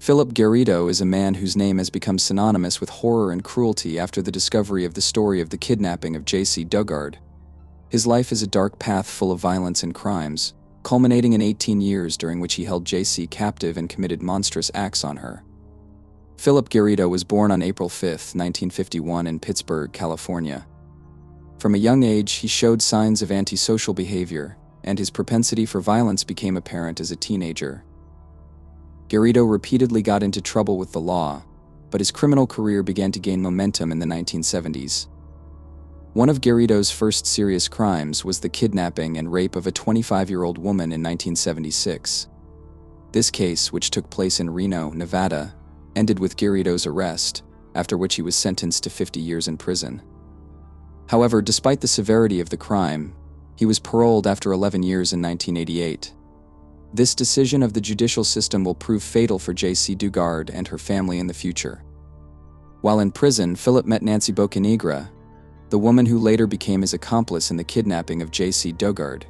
Philip Garrido is a man whose name has become synonymous with horror and cruelty after the discovery of the story of the kidnapping of Jaycee Dugard. His life is a dark path full of violence and crimes, culminating in 18 years during which he held Jaycee captive and committed monstrous acts on her. Philip Garrido was born on April 5, 1951 in Pittsburgh, California. From a young age, he showed signs of antisocial behavior, and his propensity for violence became apparent as a teenager. Garrido repeatedly got into trouble with the law, but his criminal career began to gain momentum in the 1970s. One of Garrido's first serious crimes was the kidnapping and rape of a 25-year-old woman in 1976. This case, which took place in Reno, Nevada, ended with Garrido's arrest, after which he was sentenced to 50 years in prison. However, despite the severity of the crime, he was paroled after 11 years in 1988. This decision of the judicial system will prove fatal for Jaycee Dugard and her family in the future. While in prison, Philip met Nancy Bocanegra, the woman who later became his accomplice in the kidnapping of Jaycee Dugard.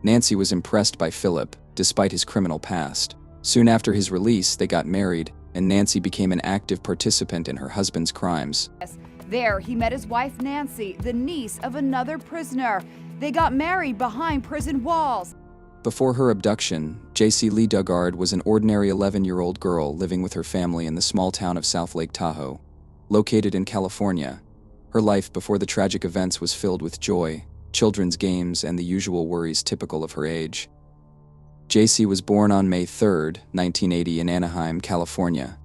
Nancy was impressed by Philip, despite his criminal past. Soon after his release, they got married, and Nancy became an active participant in her husband's crimes. There, he met his wife Nancy, the niece of another prisoner. They got married behind prison walls. Before her abduction, Jaycee Dugard was an ordinary 11-year-old girl living with her family in the small town of South Lake Tahoe, located in California. Her life before the tragic events was filled with joy, children's games, and the usual worries typical of her age. Jaycee was born on May 3, 1980 in Anaheim, California.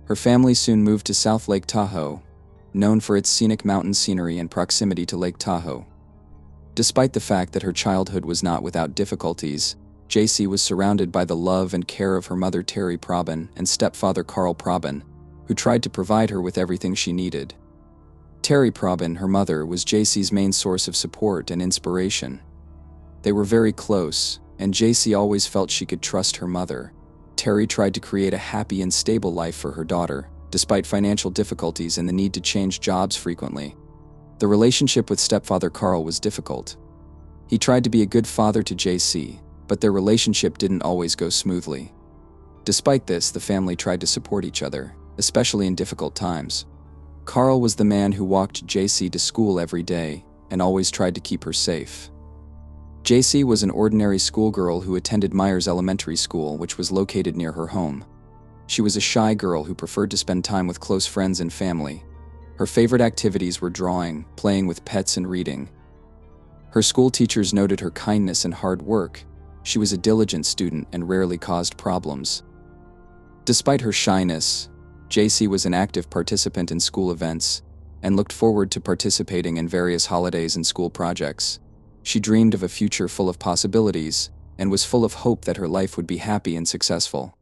Her family soon moved to South Lake Tahoe, known for its scenic mountain scenery and proximity to Lake Tahoe. Despite the fact that her childhood was not without difficulties, Jaycee was surrounded by the love and care of her mother Terry Probin and stepfather Carl Probin, who tried to provide her with everything she needed. Terry Probin, her mother, was Jaycee's main source of support and inspiration. They were very close, and Jaycee always felt she could trust her mother. Terry tried to create a happy and stable life for her daughter, despite financial difficulties and the need to change jobs frequently. The relationship with stepfather Carl was difficult. He tried to be a good father to Jaycee, but their relationship didn't always go smoothly. Despite this, the family tried to support each other, especially in difficult times. Carl was the man who walked Jaycee to school every day and always tried to keep her safe. Jaycee was an ordinary schoolgirl who attended Myers Elementary School, which was located near her home. She was a shy girl who preferred to spend time with close friends and family. Her favorite activities were drawing, playing with pets, and reading. Her school teachers noted her kindness and hard work. She was a diligent student and rarely caused problems. Despite her shyness, Jaycee was an active participant in school events and looked forward to participating in various holidays and school projects. She dreamed of a future full of possibilities and was full of hope that her life would be happy and successful.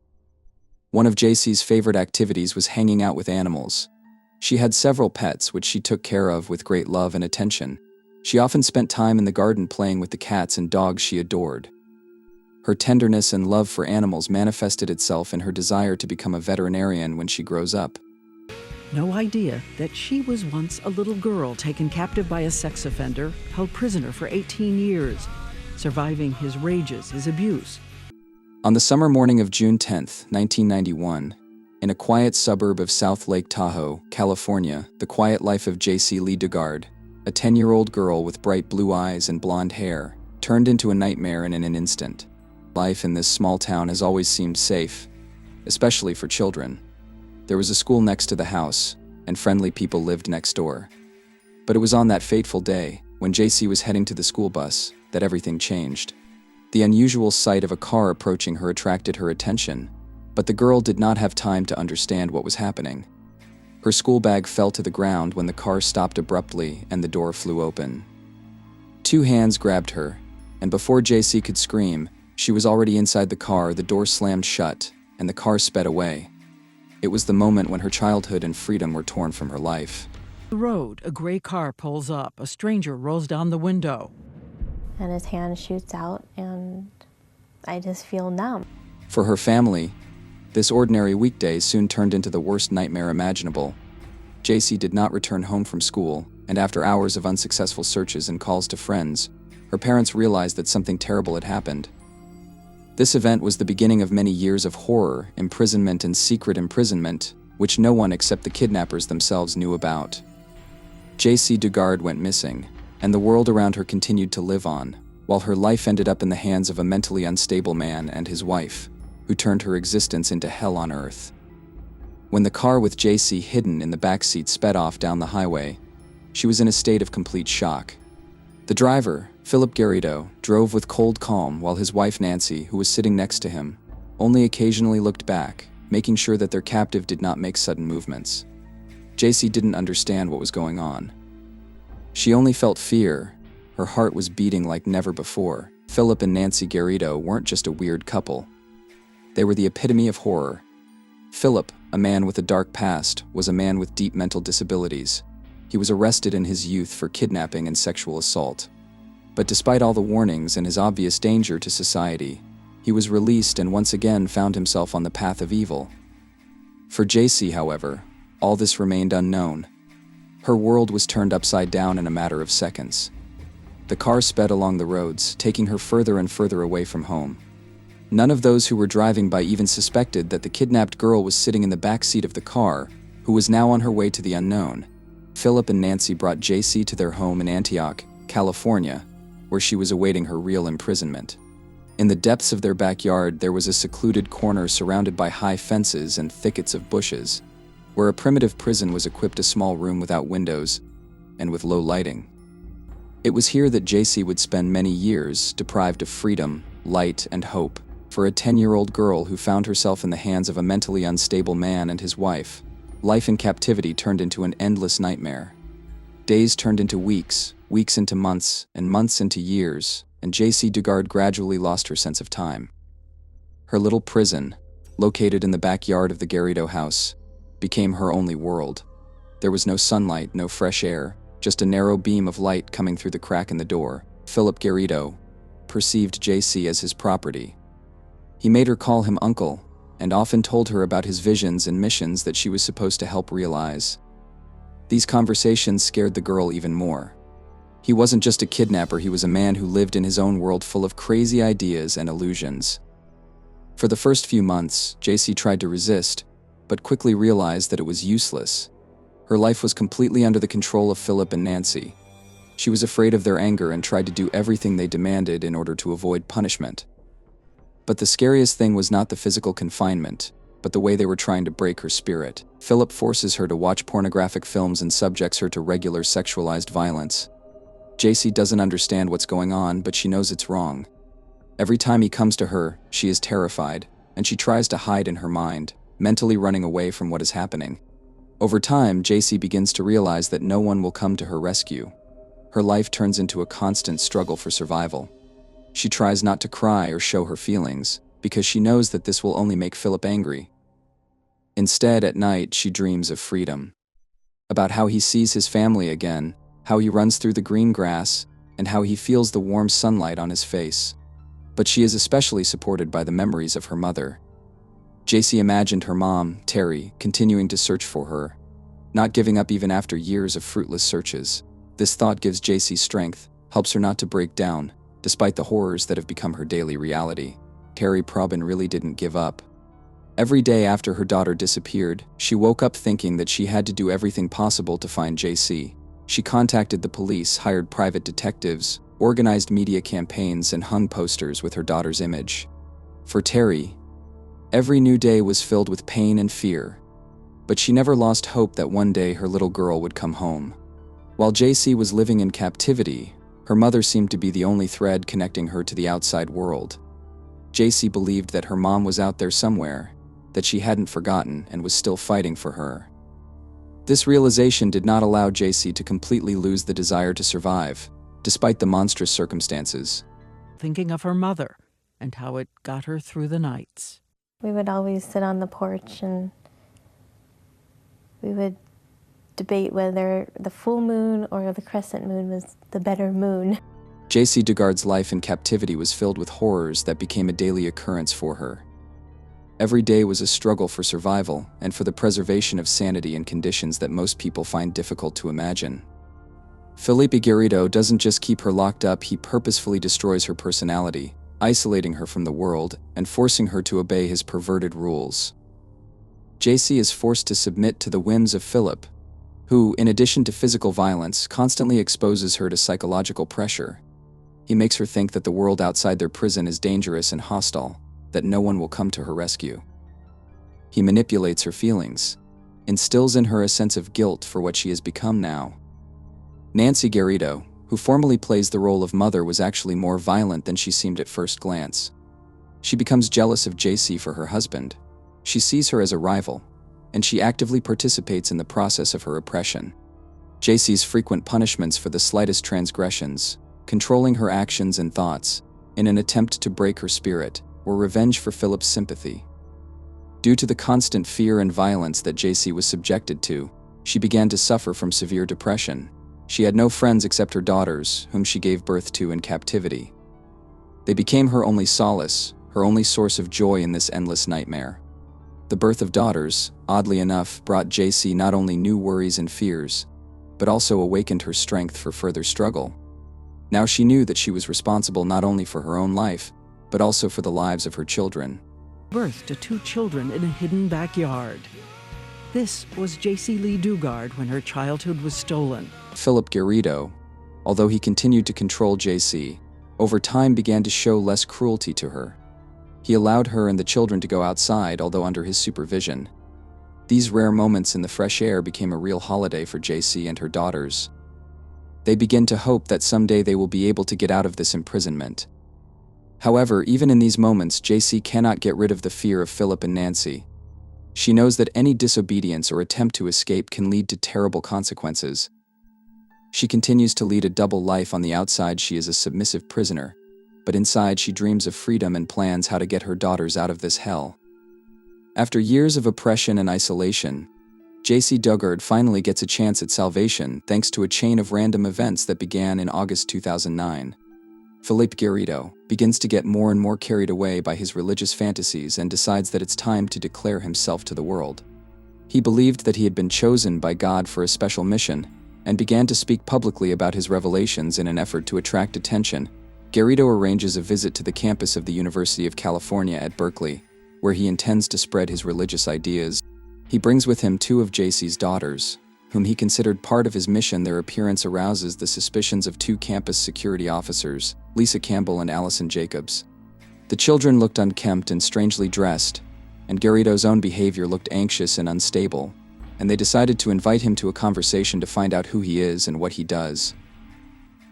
One of Jaycee's favorite activities was hanging out with animals. She had several pets which she took care of with great love and attention. She often spent time in the garden playing with the cats and dogs she adored. Her tenderness and love for animals manifested itself in her desire to become a veterinarian when she grows up. No idea that she was once a little girl taken captive by a sex offender, held prisoner for 18 years, surviving his rages, his abuse. On the summer morning of June 10, 1991, in a quiet suburb of South Lake Tahoe, California, the quiet life of Jaycee Dugard, a 10-year-old girl with bright blue eyes and blonde hair, turned into a nightmare in an instant. Life in this small town has always seemed safe, especially for children. There was a school next to the house, and friendly people lived next door. But it was on that fateful day, when Jaycee was heading to the school bus, that everything changed. The unusual sight of a car approaching her attracted her attention, but the girl did not have time to understand what was happening. Her school bag fell to the ground when the car stopped abruptly and the door flew open. Two hands grabbed her, and before Jaycee could scream, she was already inside the car. The door slammed shut, and the car sped away. It was the moment when her childhood and freedom were torn from her life. The road, a gray car pulls up. A stranger rolls down the window. And his hand shoots out, and I just feel numb. For her family, this ordinary weekday soon turned into the worst nightmare imaginable. Jaycee did not return home from school, and after hours of unsuccessful searches and calls to friends, her parents realized that something terrible had happened. This event was the beginning of many years of horror, imprisonment, and secret imprisonment, which no one except the kidnappers themselves knew about. Jaycee Dugard went missing, and the world around her continued to live on, while her life ended up in the hands of a mentally unstable man and his wife, who turned her existence into hell on earth. When the car with Jaycee hidden in the backseat sped off down the highway, she was in a state of complete shock. The driver, Philip Garrido, drove with cold calm while his wife Nancy, who was sitting next to him, only occasionally looked back, making sure that their captive did not make sudden movements. Jaycee didn't understand what was going on. She only felt fear. Her heart was beating like never before. Philip and Nancy Garrido weren't just a weird couple. They were the epitome of horror. Philip, a man with a dark past, was a man with deep mental disabilities. He was arrested in his youth for kidnapping and sexual assault. But despite all the warnings and his obvious danger to society, he was released and once again found himself on the path of evil. For Jaycee, however, all this remained unknown. Her world was turned upside down in a matter of seconds. The car sped along the roads, taking her further and further away from home. None of those who were driving by even suspected that the kidnapped girl was sitting in the back seat of the car, who was now on her way to the unknown. Philip and Nancy brought Jaycee to their home in Antioch, California, where she was awaiting her real imprisonment. In the depths of their backyard, there was a secluded corner surrounded by high fences and thickets of bushes. Where a primitive prison was equipped, a small room without windows and with low lighting. It was here that Jaycee would spend many years, deprived of freedom, light, and hope. For a 10-year-old girl who found herself in the hands of a mentally unstable man and his wife, life in captivity turned into an endless nightmare. Days turned into weeks, weeks into months, and months into years, and Jaycee Dugard gradually lost her sense of time. Her little prison, located in the backyard of the Garrido house, became her only world. There was no sunlight, no fresh air, just a narrow beam of light coming through the crack in the door. Philip Garrido perceived Jaycee as his property. He made her call him uncle, and often told her about his visions and missions that she was supposed to help realize. These conversations scared the girl even more. He wasn't just a kidnapper, he was a man who lived in his own world full of crazy ideas and illusions. For the first few months, Jaycee tried to resist, but quickly realized that it was useless. Her life was completely under the control of Philip and Nancy. She was afraid of their anger and tried to do everything they demanded in order to avoid punishment. But the scariest thing was not the physical confinement, but the way they were trying to break her spirit. Philip forces her to watch pornographic films and subjects her to regular sexualized violence. Jaycee doesn't understand what's going on, but she knows it's wrong. Every time he comes to her, she is terrified, and she tries to hide in her mind, mentally running away from what is happening. Over time, Jaycee begins to realize that no one will come to her rescue. Her life turns into a constant struggle for survival. She tries not to cry or show her feelings, because she knows that this will only make Philip angry. Instead, at night, she dreams of freedom. About how he sees his family again, how he runs through the green grass, and how he feels the warm sunlight on his face. But she is especially supported by the memories of her mother. Jaycee imagined her mom, Terry, continuing to search for her, not giving up even after years of fruitless searches. This thought gives Jaycee strength, helps her not to break down, despite the horrors that have become her daily reality. Terry Probin really didn't give up. Every day after her daughter disappeared, she woke up thinking that she had to do everything possible to find Jaycee. She contacted the police, hired private detectives, organized media campaigns, and hung posters with her daughter's image. For Terry, every new day was filled with pain and fear, but she never lost hope that one day her little girl would come home. While Jaycee was living in captivity, her mother seemed to be the only thread connecting her to the outside world. Jaycee believed that her mom was out there somewhere, that she hadn't forgotten and was still fighting for her. This realization did not allow Jaycee to completely lose the desire to survive, despite the monstrous circumstances. Thinking of her mother and how it got her through the nights. We would always sit on the porch and we would debate whether the full moon or the crescent moon was the better moon. Jaycee Dugard's life in captivity was filled with horrors that became a daily occurrence for her. Every day was a struggle for survival and for the preservation of sanity in conditions that most people find difficult to imagine. Felipe Garrido doesn't just keep her locked up, he purposefully destroys her personality, isolating her from the world and forcing her to obey his perverted rules. Jaycee is forced to submit to the whims of Philip, who, in addition to physical violence, constantly exposes her to psychological pressure. He makes her think that the world outside their prison is dangerous and hostile, that no one will come to her rescue. He manipulates her feelings, instills in her a sense of guilt for what she has become now. Nancy Garrido, who formerly plays the role of mother, was actually more violent than she seemed at first glance. She becomes jealous of Jaycee for her husband. She sees her as a rival, and she actively participates in the process of her oppression. Jaycee's frequent punishments for the slightest transgressions, controlling her actions and thoughts, in an attempt to break her spirit, were revenge for Philip's sympathy. Due to the constant fear and violence that Jaycee was subjected to, she began to suffer from severe depression. She had no friends except her daughters, whom she gave birth to in captivity. They became her only solace, her only source of joy in this endless nightmare. The birth of daughters, oddly enough, brought Jaycee not only new worries and fears, but also awakened her strength for further struggle. Now she knew that she was responsible not only for her own life, but also for the lives of her children. Birth to 2 children in a hidden backyard. This was Jaycee Dugard when her childhood was stolen. Philip Garrido, although he continued to control Jaycee, over time began to show less cruelty to her. He allowed her and the children to go outside, although under his supervision. These rare moments in the fresh air became a real holiday for Jaycee and her daughters. They begin to hope that someday they will be able to get out of this imprisonment. However, even in these moments, Jaycee cannot get rid of the fear of Philip and Nancy. She knows that any disobedience or attempt to escape can lead to terrible consequences. She continues to lead a double life. On the outside, she is a submissive prisoner, but inside she dreams of freedom and plans how to get her daughters out of this hell. After years of oppression and isolation, Jaycee Dugard finally gets a chance at salvation thanks to a chain of random events that began in August 2009. Philippe Garrido begins to get more and more carried away by his religious fantasies and decides that it's time to declare himself to the world. He believed that he had been chosen by God for a special mission and began to speak publicly about his revelations in an effort to attract attention. Garrido arranges a visit to the campus of the University of California at Berkeley, where he intends to spread his religious ideas. He brings with him 2 of Jaycee's daughters, whom he considered part of his mission. Their appearance arouses the suspicions of 2 campus security officers, Lisa Campbell and Allison Jacobs. The children looked unkempt and strangely dressed, and Garrido's own behavior looked anxious and unstable, and they decided to invite him to a conversation to find out who he is and what he does.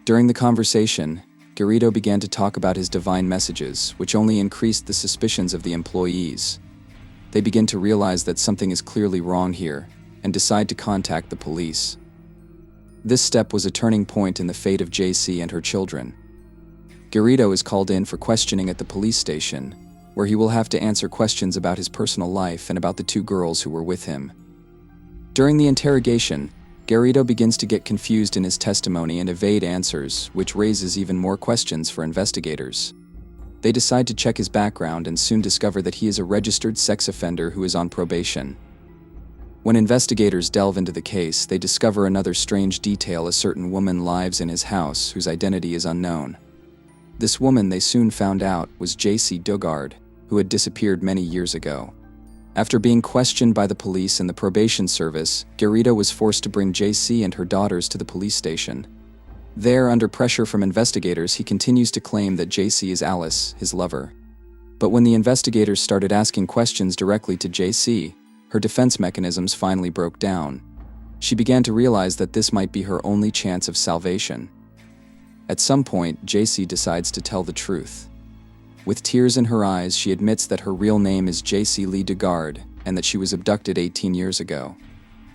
During the conversation, Garrido began to talk about his divine messages, which only increased the suspicions of the employees. They begin to realize that something is clearly wrong here, and decide to contact the police. This step was a turning point in the fate of Jaycee and her children. Garrido is called in for questioning at the police station, where he will have to answer questions about his personal life and about the 2 girls who were with him. During the interrogation, Garrido begins to get confused in his testimony and evade answers, which raises even more questions for investigators. They decide to check his background and soon discover that he is a registered sex offender who is on probation. When investigators delve into the case, they discover another strange detail: a certain woman lives in his house whose identity is unknown. This woman, they soon found out, was Jaycee Dugard, who had disappeared many years ago. After being questioned by the police and the probation service, Garrido was forced to bring Jaycee and her daughters to the police station. There, under pressure from investigators, he continues to claim that Jaycee is Alice, his lover. But when the investigators started asking questions directly to Jaycee, her defense mechanisms finally broke down. She began to realize that this might be her only chance of salvation. At some point, Jaycee decides to tell the truth. With tears in her eyes, she admits that her real name is Jaycee Dugard and that she was abducted 18 years ago.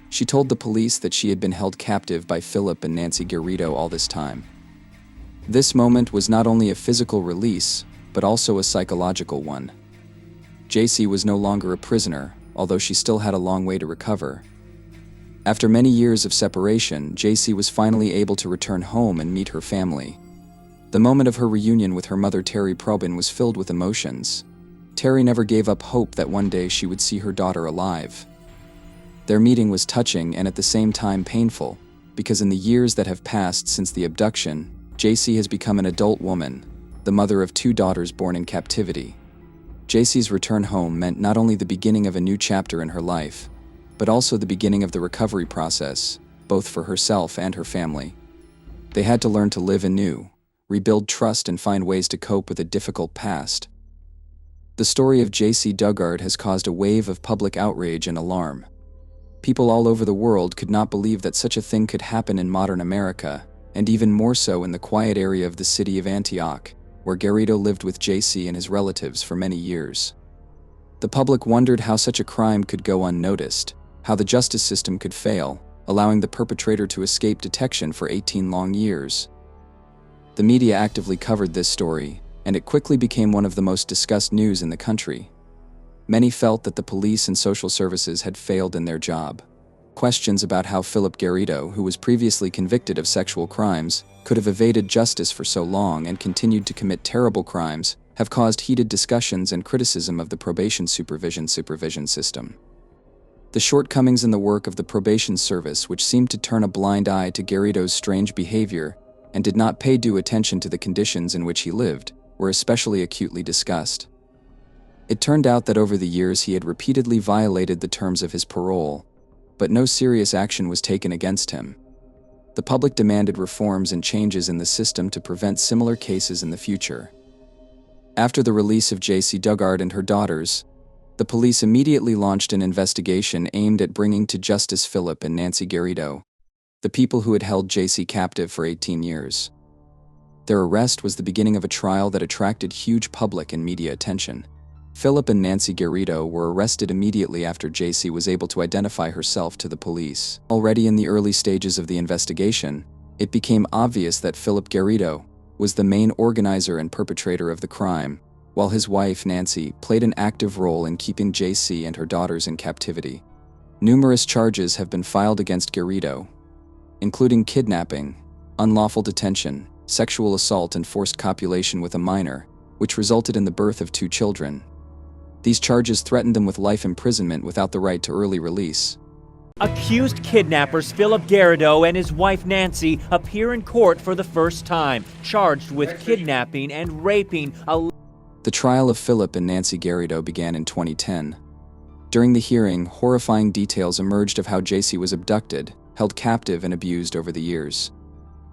She told the police that she had been held captive by Philip and Nancy Garrido all this time. This moment was not only a physical release, but also a psychological one. Jaycee was no longer a prisoner, although she still had a long way to recover. After many years of separation, Jaycee was finally able to return home and meet her family. The moment of her reunion with her mother, Terry Probin, was filled with emotions. Terry never gave up hope that one day she would see her daughter alive. Their meeting was touching and at the same time painful, because in the years that have passed since the abduction, Jaycee has become an adult woman, the mother of 2 daughters born in captivity. Jaycee's return home meant not only the beginning of a new chapter in her life, but also the beginning of the recovery process, both for herself and her family. They had to learn to live anew, rebuild trust, and find ways to cope with a difficult past. The story of Jaycee Dugard has caused a wave of public outrage and alarm. People all over the world could not believe that such a thing could happen in modern America, and even more so in the quiet area of the city of Antioch, where Garrido lived with Jaycee and his relatives for many years. The public wondered how such a crime could go unnoticed, how the justice system could fail, allowing the perpetrator to escape detection for 18 long years. The media actively covered this story, and it quickly became one of the most discussed news in the country. Many felt that the police and social services had failed in their job. Questions about how Philip Garrido, who was previously convicted of sexual crimes, could have evaded justice for so long and continued to commit terrible crimes, have caused heated discussions and criticism of the probation supervision system. The shortcomings in the work of the probation service, which seemed to turn a blind eye to Garrido's strange behavior and did not pay due attention to the conditions in which he lived, were especially acutely discussed. It turned out that over the years he had repeatedly violated the terms of his parole, but no serious action was taken against him. The public demanded reforms and changes in the system to prevent similar cases in the future. After the release of Jaycee Dugard and her daughters, the police immediately launched an investigation aimed at bringing to justice Philip and Nancy Garrido, the people who had held Jaycee captive for 18 years. Their arrest was the beginning of a trial that attracted huge public and media attention. Philip and Nancy Garrido were arrested immediately after Jaycee was able to identify herself to the police. Already in the early stages of the investigation, it became obvious that Philip Garrido was the main organizer and perpetrator of the crime, while his wife, Nancy, played an active role in keeping Jaycee and her daughters in captivity. Numerous charges have been filed against Garrido, including kidnapping, unlawful detention, sexual assault, and forced copulation with a minor, which resulted in the birth of 2 children. These charges threatened them with life imprisonment without the right to early release. Accused kidnappers Philip Garrido and his wife Nancy appear in court for the first time, charged with kidnapping and raping a... The trial of Philip and Nancy Garrido began in 2010. During the hearing, horrifying details emerged of how Jaycee was abducted, held captive, and abused over the years.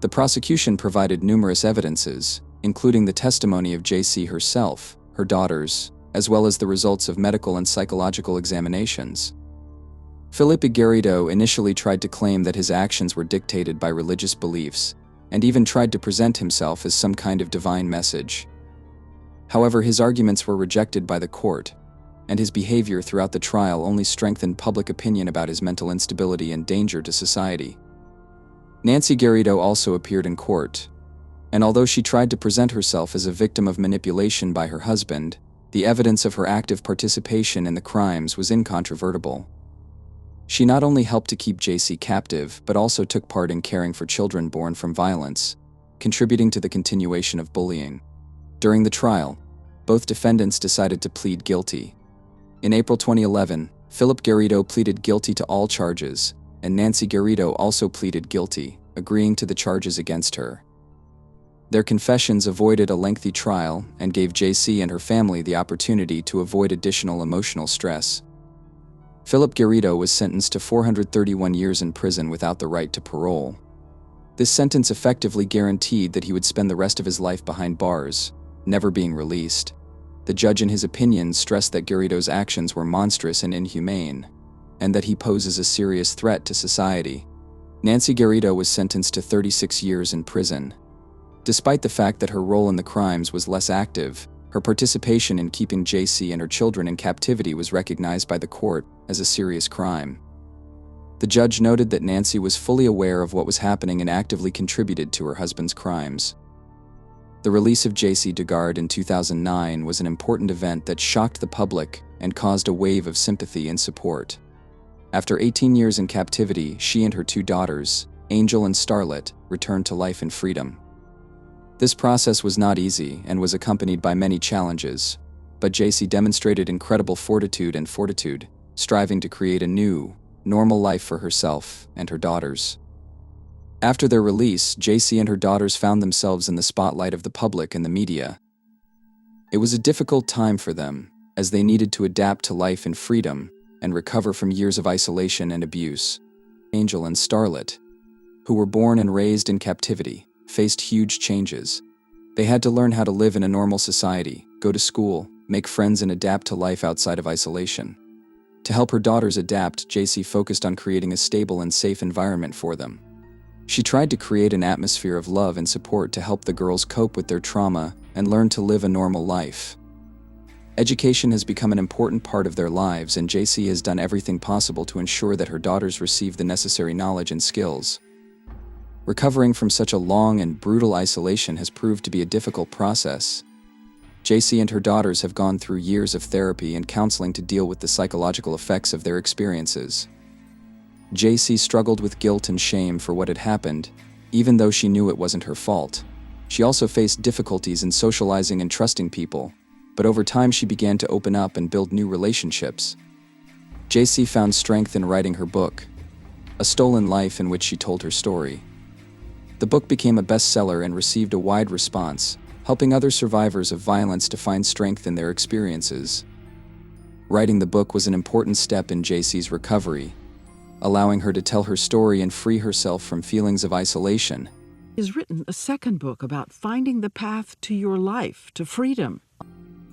The prosecution provided numerous evidences, including the testimony of Jaycee herself, her daughters, as well as the results of medical and psychological examinations. Philip Garrido initially tried to claim that his actions were dictated by religious beliefs, and even tried to present himself as some kind of divine message. However, his arguments were rejected by the court, and his behavior throughout the trial only strengthened public opinion about his mental instability and danger to society. Nancy Garrido also appeared in court, and although she tried to present herself as a victim of manipulation by her husband, the evidence of her active participation in the crimes was incontrovertible. She not only helped to keep Jaycee captive, but also took part in caring for children born from violence, contributing to the continuation of bullying. During the trial, both defendants decided to plead guilty. In April 2011, Philip Garrido pleaded guilty to all charges, and Nancy Garrido also pleaded guilty, agreeing to the charges against her. Their confessions avoided a lengthy trial and gave Jaycee and her family the opportunity to avoid additional emotional stress. Philip Garrido was sentenced to 431 years in prison without the right to parole. This sentence effectively guaranteed that he would spend the rest of his life behind bars, never being released. The judge, in his opinion, stressed that Garrido's actions were monstrous and inhumane, and that he poses a serious threat to society. Nancy Garrido was sentenced to 36 years in prison. Despite the fact that her role in the crimes was less active, her participation in keeping Jaycee and her children in captivity was recognized by the court as a serious crime. The judge noted that Nancy was fully aware of what was happening and actively contributed to her husband's crimes. The release of Jaycee Dugard in 2009 was an important event that shocked the public and caused a wave of sympathy and support. After 18 years in captivity, she and her 2 daughters, Angel and Starlet, returned to life and freedom. This process was not easy and was accompanied by many challenges, but Jaycee demonstrated incredible fortitude, striving to create a new, normal life for herself and her daughters. After their release, Jaycee and her daughters found themselves in the spotlight of the public and the media, It was a difficult time for them, as they needed to adapt to life in freedom and recover from years of isolation and abuse. Angel and Starlet, who were born and raised in captivity, faced huge changes. They had to learn how to live in a normal society, go to school, make friends, and adapt to life outside of isolation. To help her daughters adapt, Jaycee focused on creating a stable and safe environment for them. She tried to create an atmosphere of love and support to help the girls cope with their trauma and learn to live a normal life. Education has become an important part of their lives, and Jaycee has done everything possible to ensure that her daughters receive the necessary knowledge and skills. Recovering from such a long and brutal isolation has proved to be a difficult process. Jaycee and her daughters have gone through years of therapy and counseling to deal with the psychological effects of their experiences. Jaycee struggled with guilt and shame for what had happened, even though she knew it wasn't her fault. She also faced difficulties in socializing and trusting people, but over time she began to open up and build new relationships. Jaycee found strength in writing her book, A Stolen Life, in which she told her story. The book became a bestseller and received a wide response, helping other survivors of violence to find strength in their experiences. Writing the book was an important step in Jaycee's recovery, allowing her to tell her story and free herself from feelings of isolation. He has written a second book about finding the path to your life, to freedom.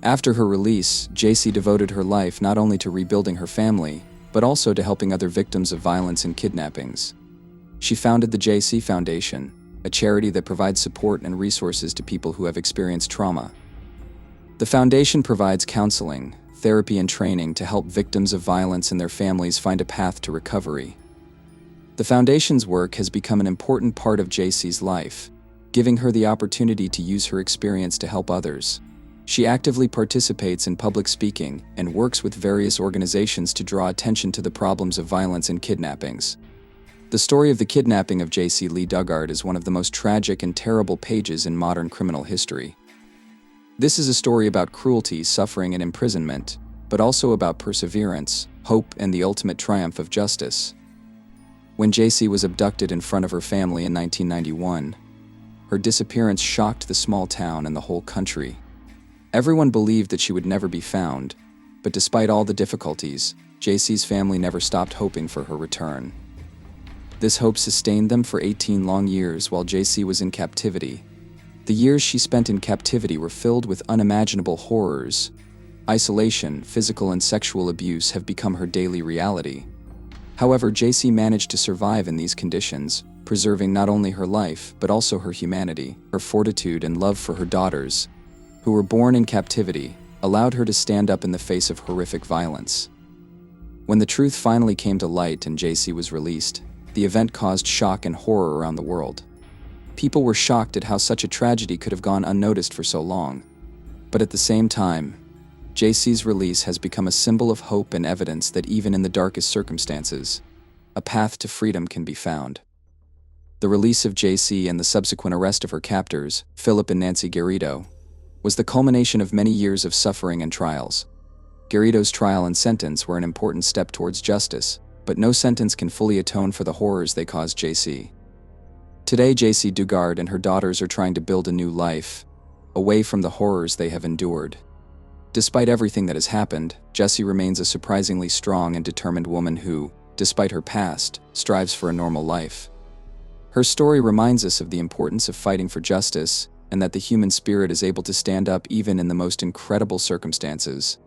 After her release, Jaycee devoted her life not only to rebuilding her family, but also to helping other victims of violence and kidnappings. She founded the Jaycee Foundation, a charity that provides support and resources to people who have experienced trauma. The foundation provides counseling, therapy, and training to help victims of violence and their families find a path to recovery. The foundation's work has become an important part of Jaycee's life, giving her the opportunity to use her experience to help others. She actively participates in public speaking and works with various organizations to draw attention to the problems of violence and kidnappings. The story of the kidnapping of Jaycee Lee Dugard is one of the most tragic and terrible pages in modern criminal history. This is a story about cruelty, suffering, and imprisonment, but also about perseverance, hope, and the ultimate triumph of justice. When Jaycee was abducted in front of her family in 1991, her disappearance shocked the small town and the whole country. Everyone believed that she would never be found, but despite all the difficulties, Jaycee's family never stopped hoping for her return. This hope sustained them for 18 long years while Jaycee was in captivity. The years she spent in captivity were filled with unimaginable horrors. Isolation, physical and sexual abuse have become her daily reality. However, Jaycee managed to survive in these conditions, preserving not only her life, but also her humanity. Her fortitude and love for her daughters, who were born in captivity, allowed her to stand up in the face of horrific violence. When the truth finally came to light and Jaycee was released, the event caused shock and horror around the world. People were shocked at how such a tragedy could have gone unnoticed for so long. But at the same time, Jaycee's release has become a symbol of hope and evidence that even in the darkest circumstances, a path to freedom can be found. The release of Jaycee and the subsequent arrest of her captors, Philip and Nancy Garrido, was the culmination of many years of suffering and trials. Garrido's trial and sentence were an important step towards justice, but no sentence can fully atone for the horrors they caused Jaycee. Today, Jaycee Dugard and her daughters are trying to build a new life, away from the horrors they have endured. Despite everything that has happened, Jaycee remains a surprisingly strong and determined woman who, despite her past, strives for a normal life. Her story reminds us of the importance of fighting for justice, and that the human spirit is able to stand up even in the most incredible circumstances.